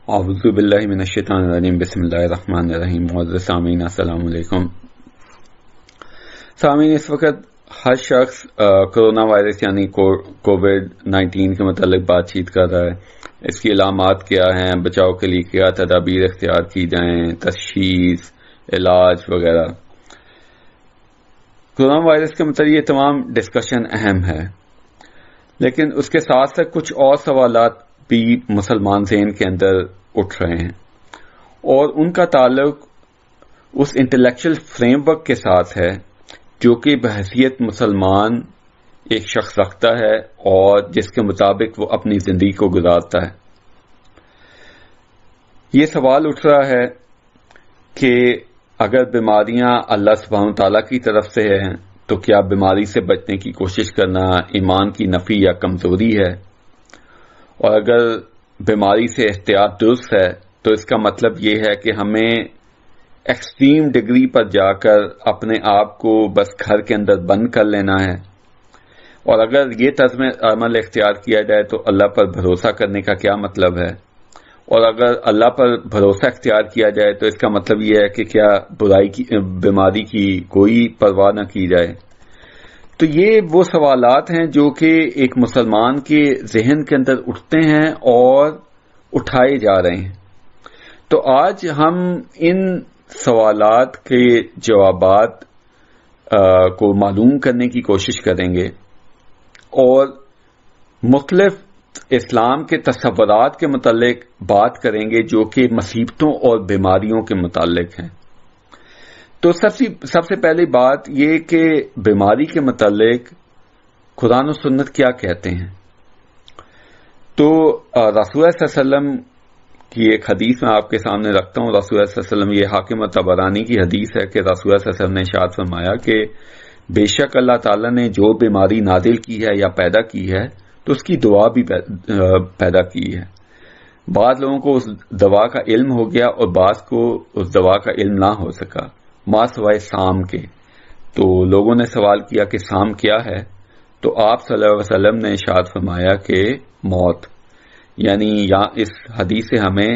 اعوذ باللہ من الشیطان الرجیم بسم اللہ الرحمن الرحیم. معزز سامعین السلام علیکم. سامعین، اس وقت ہر شخص کرونا وائرس یعنی کووڈ-19 کے متعلق بات چیت کر رہا ہے. اس کی علامات کیا ہیں، بچاؤ کے لیے کیا تدابیر اختیار کی جائیں، تشخیص، علاج وغیرہ. کرونا وائرس کے متعلق یہ تمام ڈسکشن اہم ہے، لیکن اس کے ساتھ ساتھ کچھ اور سوالات بھی مسلمان ذہن کے اندر اٹھ رہے ہیں، اور ان کا تعلق اس انٹلیکچل فریم ورک کے ساتھ ہے جو کہ بحیثیت مسلمان ایک شخص رکھتا ہے اور جس کے مطابق وہ اپنی زندگی کو گزارتا ہے. یہ سوال اٹھ رہا ہے کہ اگر بیماریاں اللہ سبحانہ تعالیٰ کی طرف سے ہیں تو کیا بیماری سے بچنے کی کوشش کرنا ایمان کی نفی یا کمزوری ہے؟ اور اگر بیماری سے احتیاط درست ہے تو اس کا مطلب یہ ہے کہ ہمیں ایکسٹریم ڈگری پر جا کر اپنے آپ کو بس گھر کے اندر بند کر لینا ہے. اور اگر یہ طرز عمل اختیار کیا جائے تو اللہ پر بھروسہ کرنے کا کیا مطلب ہے؟ اور اگر اللہ پر بھروسہ اختیار کیا جائے تو اس کا مطلب یہ ہے کہ کیا بیماری کی کوئی پرواہ نہ کی جائے؟ تو یہ وہ سوالات ہیں جو کہ ایک مسلمان کے ذہن کے اندر اٹھتے ہیں اور اٹھائے جا رہے ہیں. تو آج ہم ان سوالات کے جوابات کو معلوم کرنے کی کوشش کریں گے اور مختلف اسلام کے تصورات کے متعلق بات کریں گے جو کہ مصیبتوں اور بیماریوں کے متعلق ہیں. تو سب سے پہلی بات یہ کہ بیماری کے متعلق قرآن و سنت کیا کہتے ہیں. تو رسول اللہ صلی اللہ علیہ وسلم کی ایک حدیث میں آپ کے سامنے رکھتا ہوں. رسول اللہ صلی اللہ علیہ وسلم، یہ حاکم طبرانی کی حدیث ہے کہ رسول اللہ صلی اللہ علیہ وسلم نے ارشاد فرمایا کہ بے شک اللہ تعالیٰ نے جو بیماری نازل کی ہے یا پیدا کی ہے تو اس کی دوا بھی پیدا کی ہے. بعض لوگوں کو اس دوا کا علم ہو گیا اور بعض کو اس دوا کا علم نہ ہو سکا، ما سوائے سام کے. تو لوگوں نے سوال کیا کہ سام کیا ہے؟ تو آپ صلی اللہ علیہ وسلم نے ارشاد فرمایا کہ موت. یعنی اس حدیث سے ہمیں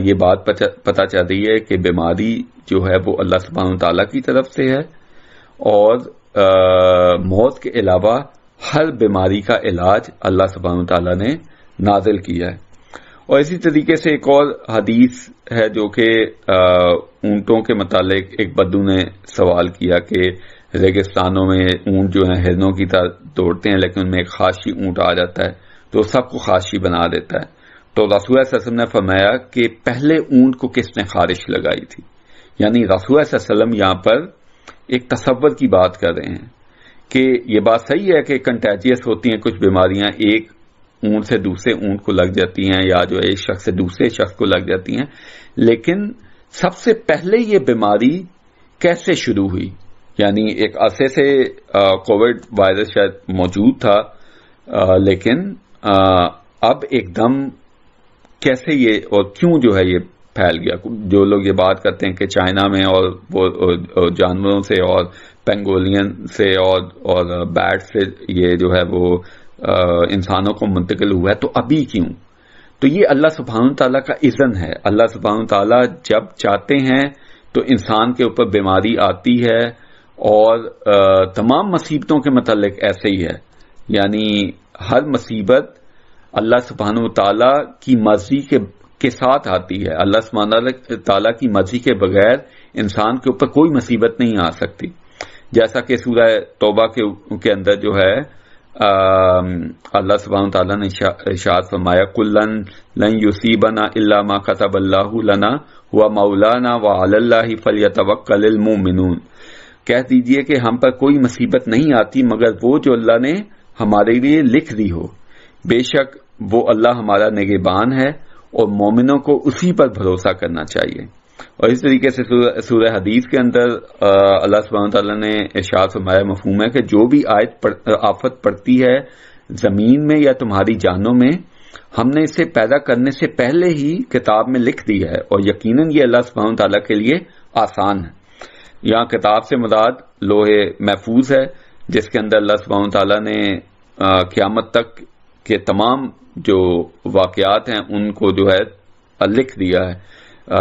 یہ بات پتہ چل رہی ہے کہ بیماری جو ہے وہ اللہ سبحانہ تعالیٰ کی طرف سے ہے، اور موت کے علاوہ ہر بیماری کا علاج اللہ سبحانہ تعالیٰ نے نازل کیا ہے. اور اسی طریقے سے ایک اور حدیث ہے جو کہ اونٹوں کے متعلق ایک بدو نے سوال کیا کہ ریگستانوں میں اونٹ جو ہیں ہرنوں کی طرح دوڑتے ہیں، لیکن ان میں ایک خاشی اونٹ آ جاتا ہے تو سب کو خاشی بنا دیتا ہے. تو رسول اللہ صلی اللہ علیہ وسلم نے فرمایا کہ پہلے اونٹ کو کس نے خارش لگائی تھی؟ یعنی رسول اللہ صلی اللہ علیہ وسلم یہاں پر ایک تصور کی بات کر رہے ہیں کہ یہ بات صحیح ہے کہ کنٹیجیس ہوتی ہیں کچھ بیماریاں، ایک اونٹ سے دوسرے اونٹ کو لگ جاتی ہیں یا جو ایک شخص سے دوسرے شخص کو لگ جاتی ہیں، لیکن سب سے پہلے یہ بیماری کیسے شروع ہوئی؟ یعنی ایک عرصے سے کووڈ وائرس شاید موجود تھا، لیکن اب ایک دم کیسے یہ اور کیوں جو ہے یہ پھیل گیا؟ جو لوگ یہ بات کرتے ہیں کہ چائنا میں اور وہ جانوروں سے اور پینگولین سے اور بیٹ سے یہ جو ہے وہ انسانوں کو منتقل ہوا ہے، تو ابھی کیوں؟ تو یہ اللہ سبحانہ تعالیٰ کا اذن ہے. اللہ سبحانہ تعالیٰ جب چاہتے ہیں تو انسان کے اوپر بیماری آتی ہے، اور تمام مصیبتوں کے متعلق ایسے ہی ہے. یعنی ہر مصیبت اللہ سبحانہ تعالیٰ کی مرضی کے ساتھ آتی ہے. اللہ سبحانہ تعالیٰ کی مرضی کے بغیر انسان کے اوپر کوئی مصیبت نہیں آ سکتی. جیسا کہ سورہ توبہ کے اندر جو ہے اللہ سبحانہ تعالیٰ نے ارشاد فرمایا کلن لن یصیبنا الا ما كتب اللہ لنا هو مولانا وعلی اللہ فلیتوکل المؤمنون. کہہ دیجئے کہ ہم پر کوئی مصیبت نہیں آتی مگر وہ جو اللہ نے ہمارے لیے لکھ دی ہو. بے شک وہ اللہ ہمارا نگہبان ہے اور مومنوں کو اسی پر بھروسہ کرنا چاہیے. اور اس طریقے سے سورہ حدیث کے اندر اللہ سبحانہ تعالیٰ نے ارشاد فرمایا مفہوم ہے کہ جو بھی آفت پڑتی ہے زمین میں یا تمہاری جانوں میں، ہم نے اسے پیدا کرنے سے پہلے ہی کتاب میں لکھ دی ہے، اور یقیناً یہ اللہ سبحانہ تعالیٰ کے لیے آسان ہے. یہاں کتاب سے مراد لوح محفوظ ہے جس کے اندر اللہ سبحانہ تعالیٰ نے قیامت تک کے تمام جو واقعات ہیں ان کو جو ہے لکھ دیا ہے.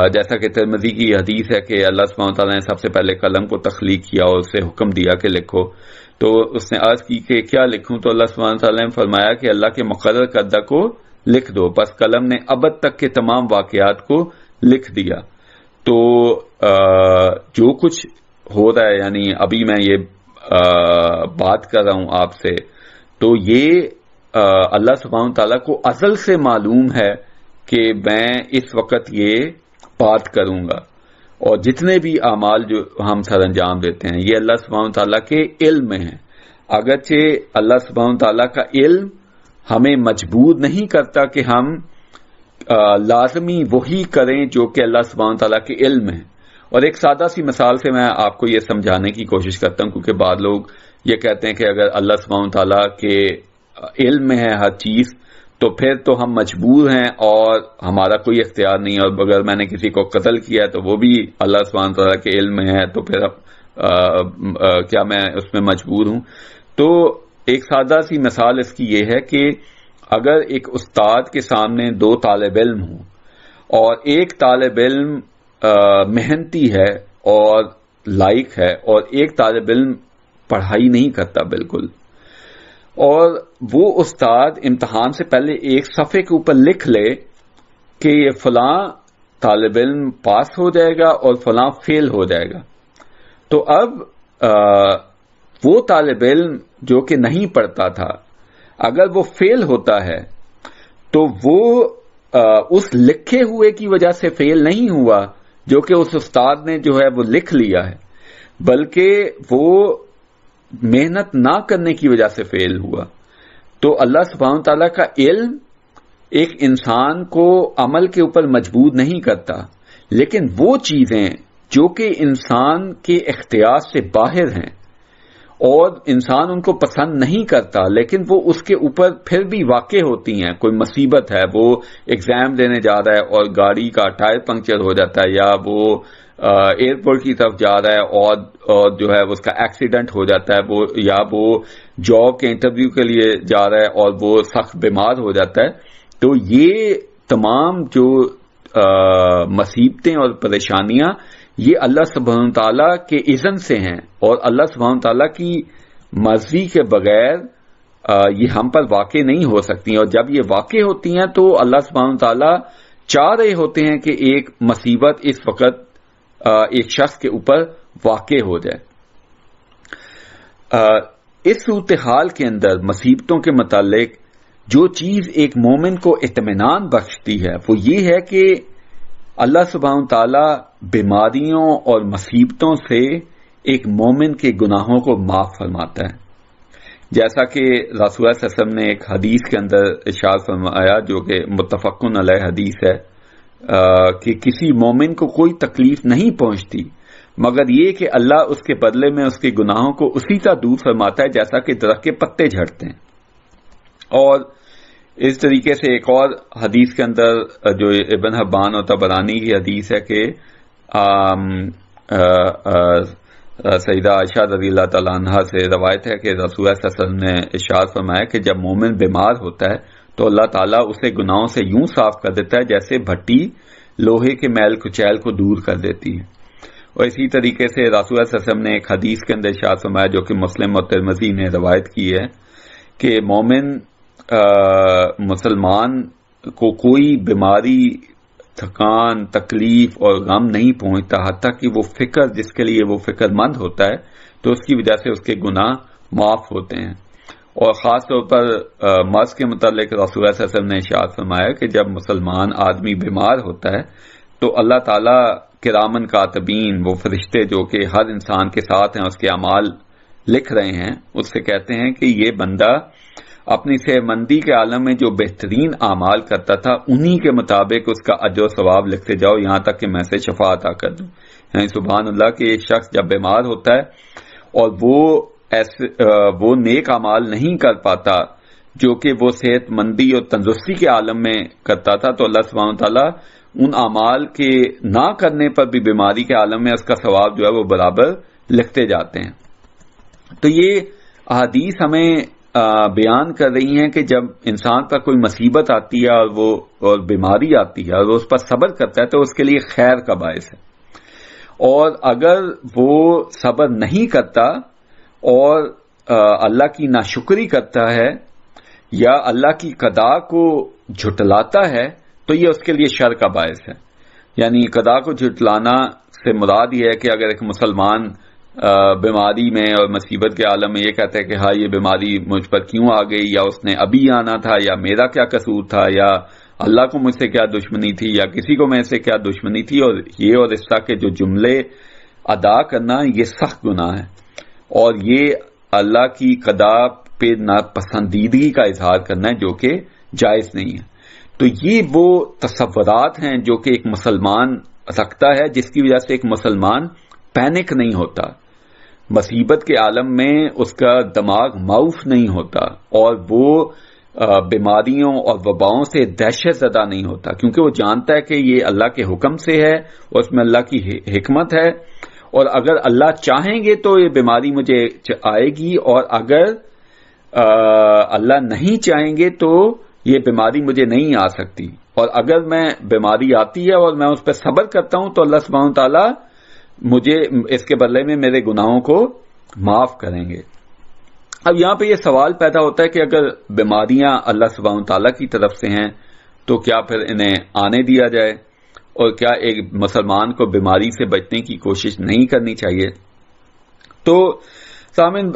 جیسا کہ ترمذی کی حدیث ہے کہ اللہ سبحانہ وتعالی نے سب سے پہلے قلم کو تخلیق کیا اور اسے حکم دیا کہ لکھو. تو اس نے عرض کی کہ کیا لکھوں؟ تو اللہ سبحانہ وتعالی نے فرمایا کہ اللہ کے مقرر کردہ کو لکھ دو. بس قلم نے ابد تک کے تمام واقعات کو لکھ دیا. تو جو کچھ ہو رہا ہے، یعنی ابھی میں یہ بات کر رہا ہوں آپ سے، تو یہ اللہ سبحانہ وتعالی کو ازل سے معلوم ہے کہ میں اس وقت یہ بات کروں گا. اور جتنے بھی اعمال جو ہم سر انجام دیتے ہیں یہ اللہ سبحانہ وتعالی کے علم میں ہیں. اگرچہ اللہ سبحانہ وتعالی کا علم ہمیں مجبور نہیں کرتا کہ ہم لازمی وہی کریں جو کہ اللہ سبحانہ وتعالی کے علم ہے. اور ایک سادہ سی مثال سے میں آپ کو یہ سمجھانے کی کوشش کرتا ہوں، کیونکہ بعض لوگ یہ کہتے ہیں کہ اگر اللہ سبحانہ وتعالی کے علم میں ہے ہر چیز تو پھر تو ہم مجبور ہیں اور ہمارا کوئی اختیار نہیں، اور اگر میں نے کسی کو قتل کیا تو وہ بھی اللہ سبحانہ وتعالی کے علم میں ہے، تو پھر کیا میں اس میں مجبور ہوں؟ تو ایک سادہ سی مثال اس کی یہ ہے کہ اگر ایک استاد کے سامنے دو طالب علم ہوں اور ایک طالب علم محنتی ہے اور لائق ہے اور ایک طالب علم پڑھائی نہیں کرتا بالکل، اور وہ استاد امتحان سے پہلے ایک صفحے کے اوپر لکھ لے کہ یہ فلاں طالب علم پاس ہو جائے گا اور فلاں فیل ہو جائے گا، تو اب وہ طالب علم جو کہ نہیں پڑھتا تھا اگر وہ فیل ہوتا ہے تو وہ اس لکھے ہوئے کی وجہ سے فیل نہیں ہوا جو کہ اس استاد نے جو ہے وہ لکھ لیا ہے، بلکہ وہ محنت نہ کرنے کی وجہ سے فیل ہوا. تو اللہ سبحانہ تعالیٰ کا علم ایک انسان کو عمل کے اوپر مجبور نہیں کرتا، لیکن وہ چیزیں جو کہ انسان کے اختیار سے باہر ہیں اور انسان ان کو پسند نہیں کرتا لیکن وہ اس کے اوپر پھر بھی واقع ہوتی ہیں. کوئی مصیبت ہے، وہ ایگزام دینے جا رہا ہے اور گاڑی کا ٹائر پنکچر ہو جاتا ہے، یا وہ ایئرپورٹ کی طرف جا رہا ہے اور جو ہے اس کا ایکسیڈنٹ ہو جاتا ہے، وہ یا وہ جاب کے انٹرویو کے لیے جا رہا ہے اور وہ سخت بیمار ہو جاتا ہے. تو یہ تمام جو مصیبتیں اور پریشانیاں یہ اللہ سبحانہ تعالیٰ کے اذن سے ہیں، اور اللہ سبحانہ تعالیٰ کی مرضی کے بغیر یہ ہم پر واقع نہیں ہو سکتی. اور جب یہ واقع ہوتی ہیں تو اللہ سبحانہ تعالیٰ چاہ رہے ہوتے ہیں کہ ایک مصیبت اس وقت ایک شخص کے اوپر واقع ہو جائے. اس صورتحال کے اندر مصیبتوں کے متعلق جو چیز ایک مومن کو اطمینان بخشتی ہے وہ یہ ہے کہ اللہ سبحانہ تعالیٰ بیماریوں اور مصیبتوں سے ایک مومن کے گناہوں کو معاف فرماتا ہے. جیسا کہ رسول اللہ صلی اللہ علیہ وسلم نے ایک حدیث کے اندر ارشاد فرمایا جو کہ متفقن علیہ حدیث ہے کہ کسی مومن کو کوئی تکلیف نہیں پہنچتی مگر یہ کہ اللہ اس کے بدلے میں اس کے گناہوں کو اسی طرح دور فرماتا ہے جیسا کہ درخت کے پتے جھڑتے ہیں. اور اس طریقے سے ایک اور حدیث کے اندر جو ابن حبان اور طبرانی کی حدیث ہے کہ سیدہ عائشہ رضی اللہ تعالیٰ عنہا سے روایت ہے کہ رسول اللہ صلی اللہ علیہ وسلم نے ارشاد فرمایا کہ جب مومن بیمار ہوتا ہے تو اللہ تعالیٰ اسے گناہوں سے یوں صاف کر دیتا ہے جیسے بھٹی لوہے کے میل کچیل کو دور کر دیتی ہے. اور اسی طریقے سے رسول اللہ صلی اللہ علیہ وسلم نے ایک حدیث کے اندر ارشاد فرمایا جو کہ مسلم اور ترمذی نے روایت کی ہے کہ مومن مسلمان کو کوئی بیماری، تھکان، تکلیف اور غم نہیں پہنچتا حتیٰ کہ وہ فکر جس کے لیے وہ فکر مند ہوتا ہے تو اس کی وجہ سے اس کے گناہ معاف ہوتے ہیں. اور خاص طور پر مرض کے متعلق رسول اللہ صلی اللہ علیہ وسلم نے ارشاد فرمایا کہ جب مسلمان آدمی بیمار ہوتا ہے تو اللہ تعالیٰ کرامن کاتبین، وہ فرشتے جو کہ ہر انسان کے ساتھ ہیں، اس کے اعمال لکھ رہے ہیں، اس سے کہتے ہیں کہ یہ بندہ اپنی صحت مندی کے عالم میں جو بہترین اعمال کرتا تھا انہی کے مطابق اس کا اجر و ثواب لکھتے جاؤ یہاں تک کہ میں سے شفا عطا کر دوں. یعنی سبحان اللہ کہ ایک شخص جب بیمار ہوتا ہے اور وہ نیک اعمال نہیں کر پاتا جو کہ وہ صحت مندی اور تندرستی کے عالم میں کرتا تھا تو اللہ سبحانہ تعالیٰ ان اعمال کے نہ کرنے پر بھی بیماری کے عالم میں اس کا ثواب جو ہے وہ برابر لکھتے جاتے ہیں. تو یہ احادیث ہمیں بیان کر رہی ہیں کہ جب انسان پر کوئی مصیبت آتی ہے اور بیماری آتی ہے اور وہ اس پر صبر کرتا ہے تو اس کے لیے خیر کا باعث ہے، اور اگر وہ صبر نہیں کرتا اور اللہ کی ناشکری کرتا ہے یا اللہ کی قضا کو جھٹلاتا ہے تو یہ اس کے لیے شر کا باعث ہے۔ یعنی قضا کو جھٹلانا سے مراد یہ ہے کہ اگر ایک مسلمان بیماری میں اور مصیبت کے عالم میں یہ کہتا ہے کہ ہاں یہ بیماری مجھ پر کیوں آ گئی، یا اس نے ابھی آنا تھا، یا میرا کیا قصور تھا، یا اللہ کو مجھ سے کیا دشمنی تھی، یا کسی کو میں سے کیا دشمنی تھی، اور یہ اور اس طرح کے جو جملے ادا کرنا یہ سخت گناہ ہے، اور یہ اللہ کی قضا پہ ناپسندیدگی کا اظہار کرنا ہے جو کہ جائز نہیں ہے۔ تو یہ وہ تصورات ہیں جو کہ ایک مسلمان رکھتا ہے، جس کی وجہ سے ایک مسلمان پینک نہیں ہوتا، مصیبت کے عالم میں اس کا دماغ معاف نہیں ہوتا، اور وہ بیماریوں اور وباؤں سے دہشت زدہ نہیں ہوتا، کیونکہ وہ جانتا ہے کہ یہ اللہ کے حکم سے ہے اور اس میں اللہ کی حکمت ہے، اور اگر اللہ چاہیں گے تو یہ بیماری مجھے آئے گی، اور اگر اللہ نہیں چاہیں گے تو یہ بیماری مجھے نہیں آ سکتی، اور اگر میں بیماری آتی ہے اور میں اس پہ صبر کرتا ہوں تو اللہ سبحانہ وتعالی مجھے اس کے بدلے میں میرے گناہوں کو معاف کریں گے۔ اب یہاں پہ یہ سوال پیدا ہوتا ہے کہ اگر بیماریاں اللہ سبحانہ وتعالی کی طرف سے ہیں تو کیا پھر انہیں آنے دیا جائے، اور کیا ایک مسلمان کو بیماری سے بچنے کی کوشش نہیں کرنی چاہیے؟ تو سامعین،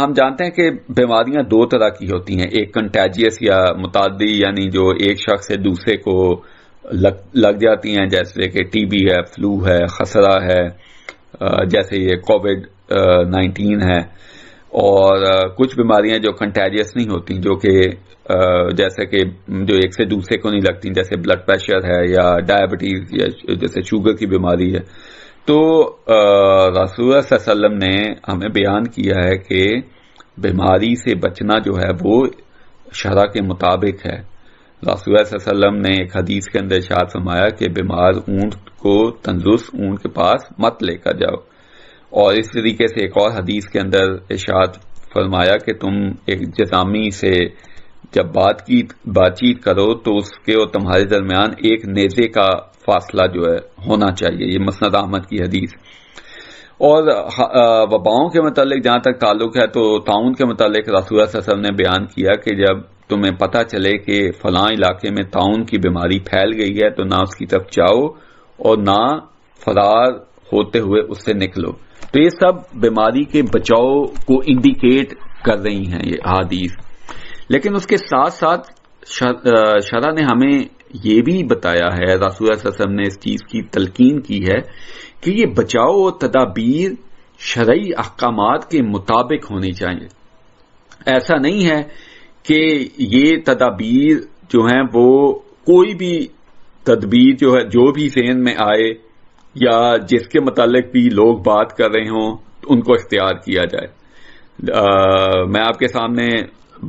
ہم جانتے ہیں کہ بیماریاں دو طرح کی ہوتی ہیں، ایک کنٹیجیس یا متعدی، یعنی جو ایک شخص سے دوسرے کو لگ جاتی ہیں، جیسے کہ ٹی بی ہے، فلو ہے، خسرہ ہے، جیسے یہ کووڈ-19 ہے، اور کچھ بیماریاں جو کنٹیجیس نہیں ہوتی، جو کہ جیسے کہ جو ایک سے دوسرے کو نہیں لگتی، جیسے بلڈ پریشر ہے یا ڈائبٹیز یا جیسے شوگر کی بیماری ہے۔ تو رسول اللہ صلی اللہ علیہ وسلم نے ہمیں بیان کیا ہے کہ بیماری سے بچنا جو ہے وہ شرع کے مطابق ہے۔ رسول اللہ صلی اللہ علیہ وسلم نے ایک حدیث کے اندر ارشاد فرمایا کہ بیمار اونٹ کو تندرست اونٹ کے پاس مت لے کر جاؤ، اور اس طریقے سے ایک اور حدیث کے اندر ارشاد فرمایا کہ تم ایک جزامی سے جب بات چیت کرو تو اس کے اور تمہارے درمیان ایک نیزے کا فاصلہ جو ہے ہونا چاہیے۔ یہ مسند احمد کی حدیث۔ اور وباؤں کے متعلق جہاں تک تعلق ہے تو طاعون کے متعلق رسول اللہ صلی اللہ علیہ وسلم نے بیان کیا کہ جب تمہیں پتہ چلے کہ فلاں علاقے میں طاعون کی بیماری پھیل گئی ہے تو نہ اس کی طرف جاؤ اور نہ فرار ہوتے ہوئے اس سے نکلو۔ تو یہ سب بیماری کے بچاؤ کو انڈیکیٹ کر رہی ہیں یہ احادیث، لیکن اس کے ساتھ ساتھ شرع نے ہمیں یہ بھی بتایا ہے، رسول اللہ صلی اللہ علیہ وسلم نے اس چیز کی تلقین کی ہے کہ یہ بچاؤ اور تدابیر شرعی احکامات کے مطابق ہونی چاہیے۔ ایسا نہیں ہے کہ یہ تدابیر جو ہیں وہ کوئی بھی تدبیر جو ہے جو بھی ذہن میں آئے یا جس کے متعلق بھی لوگ بات کر رہے ہوں ان کو اختیار کیا جائے۔ میں آپ کے سامنے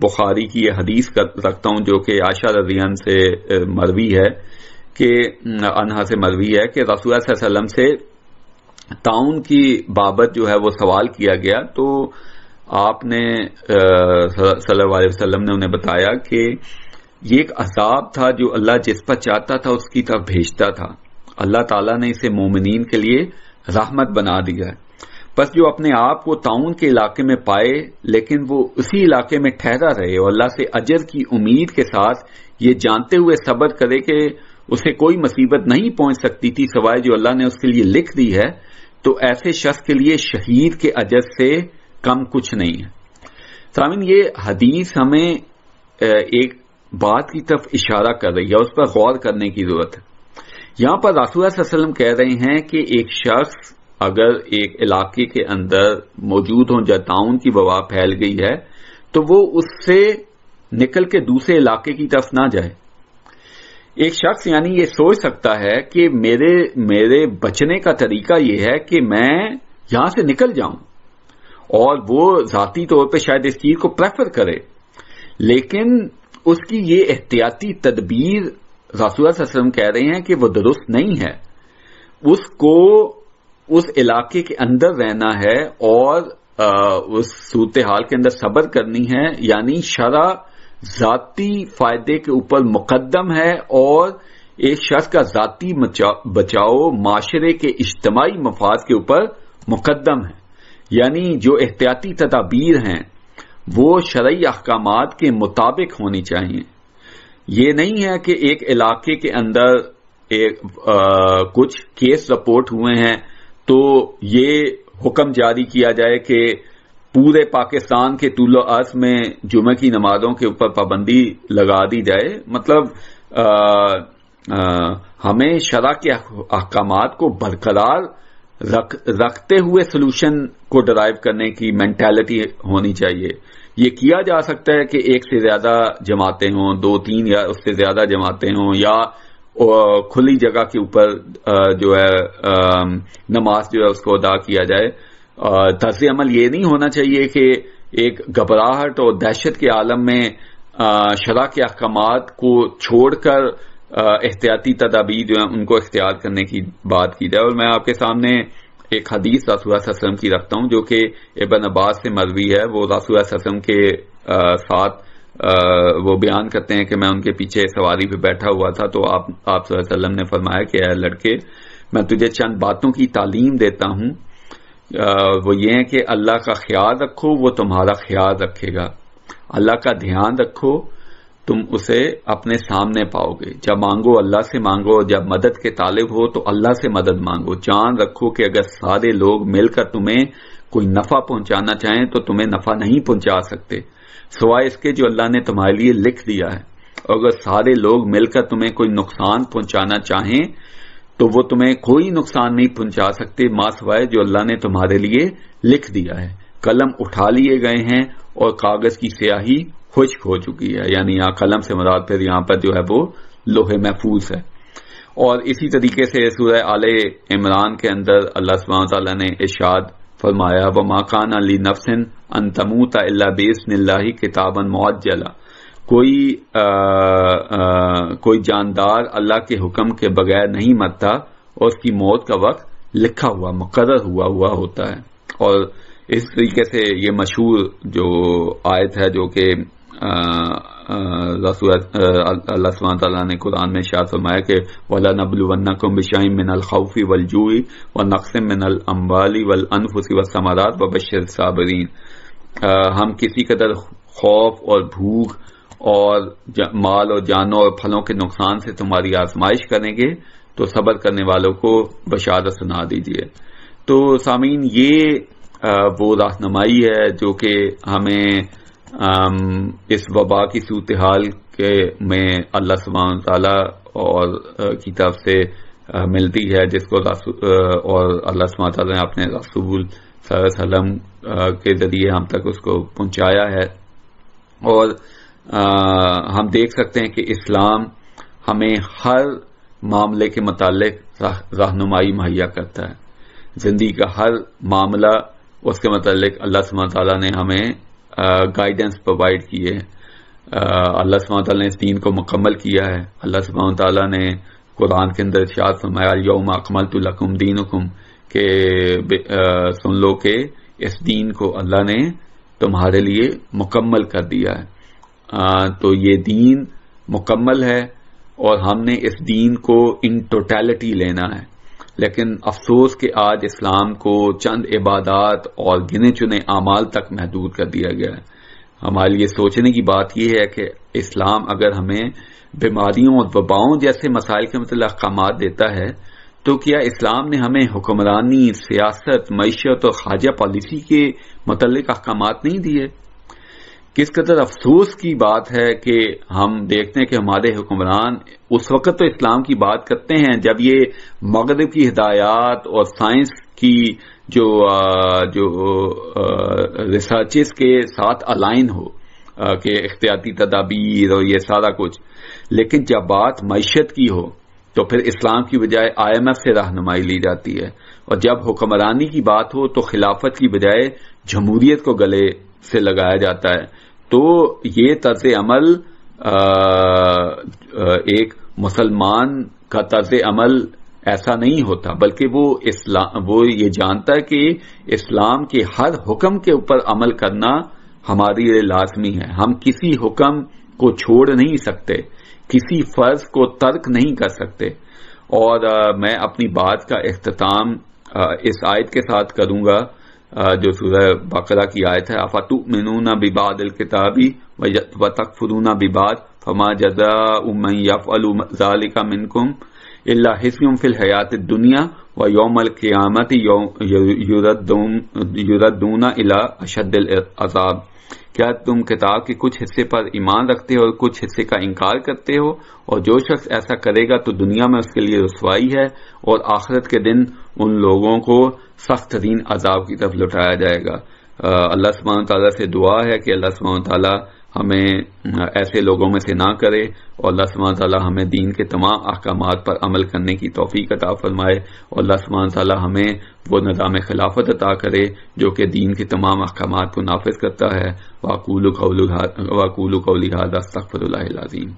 بخاری کی یہ حدیث رکھتا ہوں جو کہ عائشہ رضی اللہ عنہا سے مروی ہے کہ رسول اللہ صلی اللہ علیہ وسلم سے طاعون کی بابت جو ہے وہ سوال کیا گیا، تو آپ نے صلی اللہ علیہ وسلم نے انہیں بتایا کہ یہ ایک عذاب تھا جو اللہ جس پر چاہتا تھا اس کی طرف بھیجتا تھا، اللہ تعالیٰ نے اسے مومنین کے لیے رحمت بنا دیا ہے۔ بس جو اپنے آپ کو طاعون کے علاقے میں پائے لیکن وہ اسی علاقے میں ٹھہرا رہے اور اللہ سے اجر کی امید کے ساتھ یہ جانتے ہوئے صبر کرے کہ اسے کوئی مصیبت نہیں پہنچ سکتی تھی سوائے جو اللہ نے اس کے لیے لکھ دی ہے، تو ایسے شخص کے لیے شہید کے اجر سے کم کچھ نہیں ہے۔ سامعین، یہ حدیث ہمیں ایک بات کی طرف اشارہ کر رہی ہے، اس پر غور کرنے کی ضرورت ہے۔ یہاں پر رسول اللہ صلی اللہ علیہ وسلم کہہ رہے ہیں کہ ایک شخص اگر ایک علاقے کے اندر موجود ہوں جہاں طاعون کی وبا پھیل گئی ہے تو وہ اس سے نکل کے دوسرے علاقے کی طرف نہ جائے۔ ایک شخص یعنی یہ سوچ سکتا ہے کہ میرے بچنے کا طریقہ یہ ہے کہ میں یہاں سے نکل جاؤں، اور وہ ذاتی طور پہ شاید اس چیز کو پریفر کرے، لیکن اس کی یہ احتیاطی تدبیر رسول اللہ صلی اللہ علیہ وسلم کہہ رہے ہیں کہ وہ درست نہیں ہے۔ اس کو اس علاقے کے اندر رہنا ہے اور اس صورتحال کے اندر صبر کرنی ہے، یعنی شرع ذاتی فائدے کے اوپر مقدم ہے اور ایک شخص کا ذاتی بچاؤ معاشرے کے اجتماعی مفاد کے اوپر مقدم ہے. یعنی جو احتیاطی تدابیر ہیں وہ شرعی احکامات کے مطابق ہونی چاہیے. یہ نہیں ہے کہ ایک علاقے کے اندر کچھ کیس رپورٹ ہوئے ہیں تو یہ حکم جاری کیا جائے کہ پورے پاکستان کے طول و عرض میں جمعہ کی نمازوں کے اوپر پابندی لگا دی جائے. مطلب ہمیں شرع کے احکامات کو برقرار رکھتے ہوئے سولوشن کو ڈرائیو کرنے کی مینٹالٹی ہونی چاہیے. یہ کیا جا سکتا ہے کہ ایک سے زیادہ جماعتیں ہوں، 2-3 یا اس سے زیادہ جماعتیں ہوں، یا کھلی جگہ کے اوپر جو ہے نماز جو ہے اس کو ادا کیا جائے. طرز عمل یہ نہیں ہونا چاہیے کہ ایک گھبراہٹ اور دہشت کے عالم میں شرع کے احکامات کو چھوڑ کر احتیاطی تدابیر جو ہیں ان کو اختیار کرنے کی بات کی جائے. اور میں آپ کے سامنے ایک حدیث رسول اللہ صلی اللہ علیہ وسلم کی رکھتا ہوں جو کہ ابن عباس سے مروی ہے. وہ رسول اللہ صلی اللہ علیہ وسلم کے ساتھ وہ بیان کرتے ہیں کہ میں ان کے پیچھے سواری پہ بیٹھا ہوا تھا تو آپ صلی اللہ علیہ وسلم نے فرمایا کہ اے لڑکے، میں تجھے چند باتوں کی تعلیم دیتا ہوں. وہ یہ ہے کہ اللہ کا خیال رکھو، وہ تمہارا خیال رکھے گا. اللہ کا دھیان رکھو، تم اسے اپنے سامنے پاؤ گے. جب مانگو اللہ سے مانگو، جب مدد کے طالب ہو تو اللہ سے مدد مانگو. جان رکھو کہ اگر سارے لوگ مل کر تمہیں کوئی نفع پہنچانا چاہیں تو تمہیں نفع نہیں پہنچا سکتے سوائے اس کے جو اللہ نے تمہارے لیے لکھ دیا ہے. اور اگر سارے لوگ مل کر تمہیں کوئی نقصان پہنچانا چاہیں تو وہ تمہیں کوئی نقصان نہیں پہنچا سکتے ماں سوائے جو اللہ نے تمہارے لیے لکھ دیا ہے. قلم اٹھا لیے گئے ہیں اور کاغذ کی سیاہی خشک ہو چکی ہے. یعنی یہاں قلم سے مراد پھر یہاں پر جو ہے وہ لوح محفوظ ہے. اور اسی طریقے سے سورہ آل عمران کے اندر اللہ سبحانہ وتعالیٰ نے ارشاد فرمایا وَمَا كَانَ لِنَفْسٍ أَن تَمُوتَ إِلَّا بِإِذْنِ اللَّهِ كِتَابًا مُعَجَّلًا. کوئی جاندار اللہ کے حکم کے بغیر نہیں مرتا اور اس کی موت کا وقت لکھا ہوا مقرر ہوا ہوتا ہے. اور اس طریقے سے یہ مشہور جو آیت ہے جو کہ اللہ سبحانہ تعالیٰ نے قرآن میں ارشاد فرمایا کہ وَلَنَبْلُوَنَّكُمْ بِشَيْءٍ مِّنَ الْخَوْفِ وَالْجُوعِ وَنَقْصٍ مِّنَ الْأَمْوَالِ وَالْأَنفُسِ وَالثَّمَرَاتِ وَبَشِّرِ الصَّابِرِينَ. ہم کسی قدر خوف اور بھوک اور مال اور جانوں اور پھلوں کے نقصان سے تمہاری آزمائش کریں گے تو صبر کرنے والوں کو بشارت سنا دیجیے. تو سامعین، یہ وہ رہنمائی ہے جو کہ ہمیں اس وبا کی صورتحال میں اللہ سبحانہ تعالیٰ اور کی طرف سے ملتی ہے، جس کو اور اللہ سبحانہ تعالیٰ نے اپنے رسول صلی اللہ علیہ وسلم کے ذریعے ہم تک اس کو پہنچایا ہے. اور ہم دیکھ سکتے ہیں کہ اسلام ہمیں ہر معاملے کے متعلق رہنمائی مہیا کرتا ہے. زندگی کا ہر معاملہ اس کے متعلق اللہ سبحانہ تعالیٰ نے ہمیں گائیڈنس پرووائڈ کی ہے. اللہ سبحانہ تعالیٰ نے اس دین کو مکمل کیا ہے. اللہ سبحانہ تعالیٰ نے قرآن کے اندر ارشاد فرمایا الیوم اکملت لکم دینکم، کہ سن لو کہ اس دین کو اللہ نے تمہارے لیے مکمل کر دیا ہے. تو یہ دین مکمل ہے اور ہم نے اس دین کو ان ٹوٹیلٹی لینا ہے. لیکن افسوس کہ آج اسلام کو چند عبادات اور گنے چنے اعمال تک محدود کر دیا گیا ہے. ہمارے لیے سوچنے کی بات یہ ہے کہ اسلام اگر ہمیں بیماریوں اور وباؤں جیسے مسائل کے متعلق احکامات دیتا ہے تو کیا اسلام نے ہمیں حکمرانی، سیاست، معیشت اور خارجہ پالیسی کے متعلق احکامات نہیں دیے؟ کس قدر افسوس کی بات ہے کہ ہم دیکھتے ہیں کہ ہمارے حکمران اس وقت تو اسلام کی بات کرتے ہیں جب یہ مغرب کی ہدایات اور سائنس کی جو ریسرچز کے ساتھ الائن ہو کہ احتیاطی تدابیر اور یہ سارا کچھ. لیکن جب بات معیشت کی ہو تو پھر اسلام کی بجائے IMF سے رہنمائی لی جاتی ہے، اور جب حکمرانی کی بات ہو تو خلافت کی بجائے جمہوریت کو گلے سے لگایا جاتا ہے. تو یہ طرز عمل ایک مسلمان کا طرز عمل ایسا نہیں ہوتا، بلکہ وہ یہ جانتا ہے کہ اسلام کے ہر حکم کے اوپر عمل کرنا ہماری لیے لازمی ہے. ہم کسی حکم کو چھوڑ نہیں سکتے، کسی فرض کو ترک نہیں کر سکتے. اور میں اپنی بات کا اختتام اس آیت کے ساتھ کروں گا جو سورہ بقرہ کی آیت ہے، افتؤمنون ببعض الکتاب وتکفرون ببعض فما جزاء من یفعل ذلک منکم الا خزی فی الحیاۃ الدنیا ویوم القیامۃ یردون الی اشد العذاب. کیا تم کتاب کے کچھ حصے پر ایمان رکھتے ہو اور کچھ حصے کا انکار کرتے ہو؟ اور جو شخص ایسا کرے گا تو دنیا میں اس کے لیے رسوائی ہے اور آخرت کے دن ان لوگوں کو سخت ترین عذاب کی طرف لوٹایا جائے گا. اللہ سبحانہ تعالیٰ سے دعا ہے کہ اللہ سبحانہ تعالیٰ ہمیں ایسے لوگوں میں سے نہ کرے اور اللہ سبحانہ تعالیٰ ہمیں دین کے تمام احکامات پر عمل کرنے کی توفیق عطا فرمائے اور اللہ سبحانہ تعالیٰ ہمیں وہ نظام خلافت عطا کرے جو کہ دین کے تمام احکامات کو نافذ کرتا ہے. وَأَقُولُ قَوْلِي هَذَا أَسْتَغْفِرُ اللَّهَ الْعَظِيمَ.